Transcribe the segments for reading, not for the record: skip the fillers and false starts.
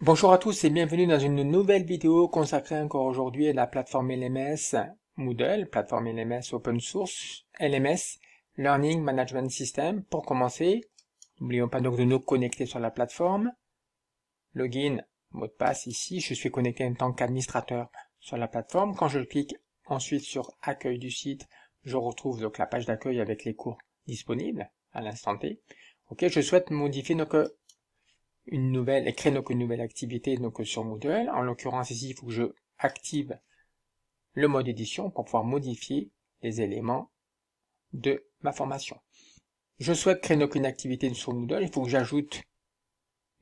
Bonjour à tous et bienvenue dans une nouvelle vidéo consacrée encore aujourd'hui à la plateforme LMS Moodle, plateforme LMS open source, LMS, Learning Management System. Pour commencer, n'oublions pas donc de nous connecter sur la plateforme. Login, mot de passe ici, je suis connecté en tant qu'administrateur sur la plateforme. Quand je clique ensuite sur accueil du site, je retrouve donc la page d'accueil avec les cours disponibles à l'instant T. Ok, je souhaite modifier donc créer donc une nouvelle activité donc sur Moodle. En l'occurrence ici, il faut que je active le mode édition pour pouvoir modifier les éléments de ma formation. Je souhaite créer donc une activité sur Moodle. Il faut que j'ajoute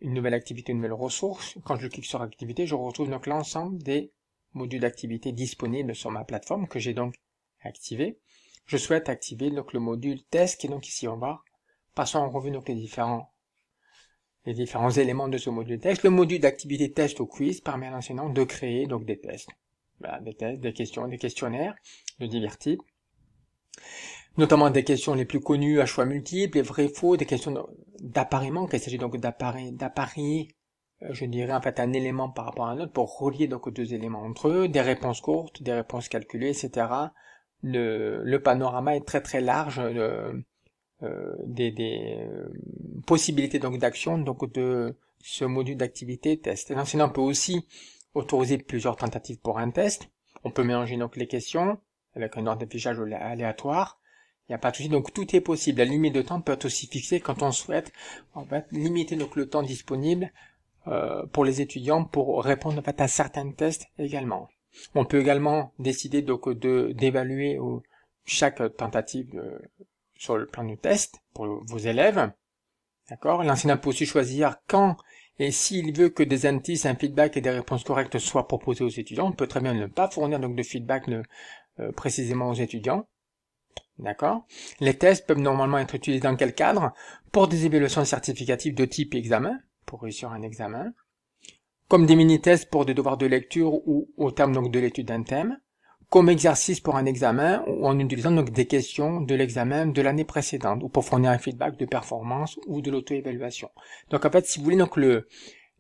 une nouvelle activité, une nouvelle ressource. Quand je clique sur activité, je retrouve donc l'ensemble des modules d'activité disponibles sur ma plateforme que j'ai donc activé. Je souhaite activer donc le module test qui est donc ici en bas. Passons en revue donc les différents éléments de ce module test. Le module d'activité test ou quiz permet à l'enseignant de créer donc des tests. Voilà, des tests, des questions, des questionnaires de divers types. Notamment des questions les plus connues à choix multiples, les vrais faux, des questions d'appariement, qu'il s'agit donc d'apparier, je dirais en fait un élément par rapport à un autre pour relier donc deux éléments entre eux, des réponses courtes, des réponses calculées, etc. Le panorama est très très large des possibilités donc d'action donc de ce module d'activité test. L'enseignant peut aussi autoriser plusieurs tentatives pour un test. On peut mélanger donc les questions avec un ordre d'affichage aléatoire. Il n'y a pas de souci, donc tout est possible. La limite de temps peut être aussi fixée quand on souhaite en fait limiter donc le temps disponible pour les étudiants pour répondre en fait à certains tests également. On peut également décider donc d'évaluer chaque tentative sur le plan du test pour vos élèves. D'accord. L'enseignant peut aussi choisir quand et s'il veut que des indices, un feedback et des réponses correctes soient proposés aux étudiants. On peut très bien ne pas fournir donc de feedback précisément aux étudiants. D'accord. Les tests peuvent normalement être utilisés dans quel cadre? Pour des évaluations certificatives de type examen, pour réussir un examen, comme des mini-tests pour des devoirs de lecture ou au terme donc de l'étude d'un thème, comme exercice pour un examen ou en utilisant donc des questions de l'examen de l'année précédente ou pour fournir un feedback de performance ou de l'auto-évaluation. Donc en fait, si vous voulez donc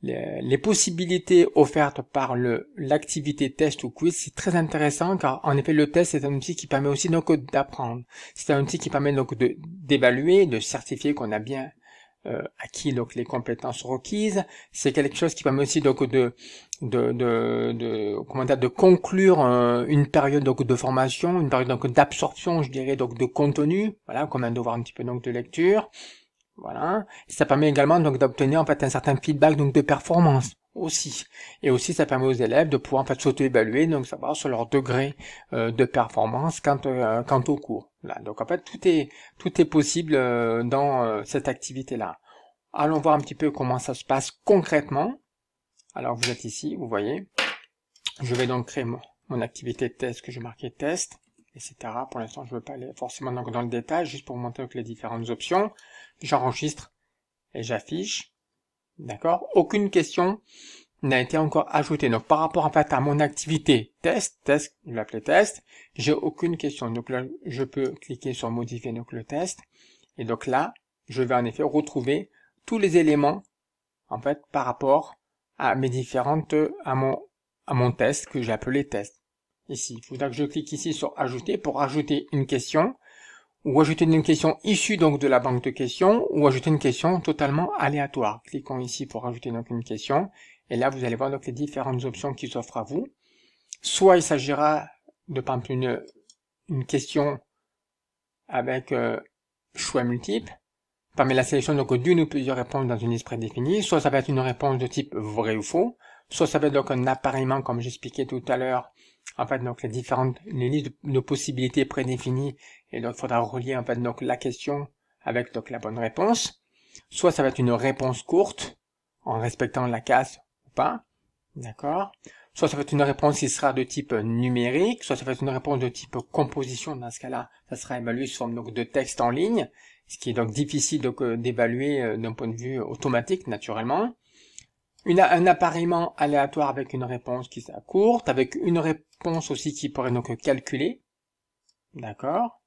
les possibilités offertes par l'activité test ou quiz, c'est très intéressant car en effet le test c'est un outil qui permet aussi donc d'apprendre. C'est un outil qui permet donc d'évaluer, de certifier qu'on a bien acquis donc les compétences requises. C'est quelque chose qui permet aussi donc de conclure une période donc de formation, une période donc d'absorption, je dirais donc de contenu, voilà, comme un devoir un petit peu donc de lecture. Voilà. Et ça permet également donc d'obtenir en fait un certain feedback donc de performance aussi. Et aussi ça permet aux élèves de pouvoir en fait s'auto-évaluer, donc savoir sur leur degré de performance quant au cours. Voilà. Donc en fait tout est possible dans cette activité-là. Allons voir un petit peu comment ça se passe concrètement. Alors vous êtes ici, vous voyez. Je vais donc créer mon activité de test que j'ai marqué test, etc. Pour l'instant, je ne veux pas aller forcément donc dans le détail, juste pour vous montrer les différentes options. J'enregistre et j'affiche. D'accord. Aucune question n'a été encore ajoutée. Donc par rapport en fait à mon activité test, je vais l'appeler test, j'ai aucune question. Donc là, je peux cliquer sur modifier donc le test. Et donc là, je vais en effet retrouver tous les éléments en fait par rapport à mes différentes à mon test que j'ai appelé test. Ici, il faudra que je clique ici sur ajouter pour ajouter une question ou ajouter une question issue donc de la banque de questions ou ajouter une question totalement aléatoire. Cliquons ici pour ajouter donc une question et là vous allez voir donc les différentes options qui s'offrent à vous. Soit il s'agira de par exemple une question avec choix multiples, parmi la sélection donc d'une ou plusieurs réponses dans une liste prédéfinie, soit ça va être une réponse de type vrai ou faux, soit ça va être donc un appariement comme j'expliquais tout à l'heure, en fait donc les listes de possibilités prédéfinies et donc il faudra relier en fait donc la question avec donc la bonne réponse, soit ça va être une réponse courte en respectant la case ou pas, d'accord, soit ça va être une réponse qui sera de type numérique, soit ça va être une réponse de type composition, dans ce cas-là ça sera évalué sous forme donc de texte en ligne, ce qui est donc difficile d'évaluer d'un point de vue automatique naturellement. Un appariement aléatoire avec une réponse qui sera courte, avec une réponse aussi qui pourrait donc calculer, d'accord.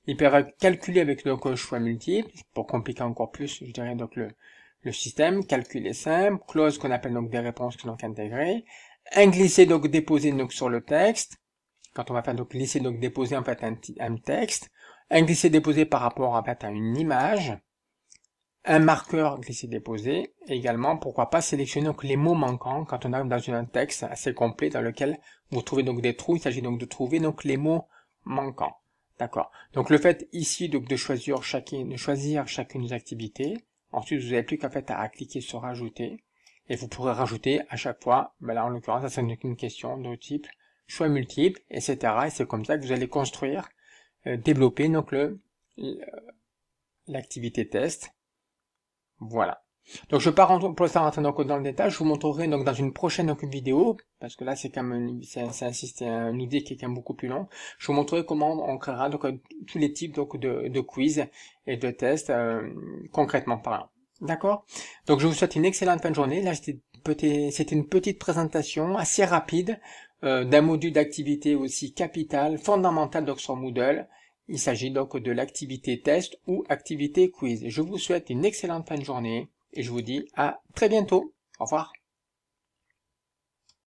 Il peut calculer avec donc choix multiple, pour compliquer encore plus, je dirais donc le système, calcul est simple, close qu'on appelle donc des réponses qui sont donc intégrées, un glisser donc déposé donc sur le texte, quand on va faire donc glisser donc déposer en fait un texte, un glisser déposé par rapport en fait à une image, un marqueur glisser déposé, et également pourquoi pas sélectionner donc les mots manquants quand on arrive dans un texte assez complet dans lequel vous trouvez donc des trous, il s'agit donc de trouver donc les mots manquants. D'accord. Donc le fait ici donc de choisir chacune des activités. Ensuite vous n'avez plus qu'à fait à cliquer sur rajouter et vous pourrez rajouter à chaque fois. Ben là en l'occurrence ça c'est une question de type choix multiple, etc. Et c'est comme ça que vous allez construire, développer donc l'activité test. Voilà. Donc je ne vais pas rentrer pour l'instant donc dans le détail, je vous montrerai donc dans une prochaine donc, vidéo, parce que là c'est quand même c'est un outil qui est quand même beaucoup plus long. Je vous montrerai comment on créera donc tous les types donc de quiz et de tests concrètement parlant. D'accord? Donc je vous souhaite une excellente fin de journée. Là c'était une petite présentation assez rapide d'un module d'activité aussi capital, fondamental donc sur Moodle. Il s'agit donc de l'activité test ou activité quiz. Je vous souhaite une excellente fin de journée et je vous dis à très bientôt. Au revoir.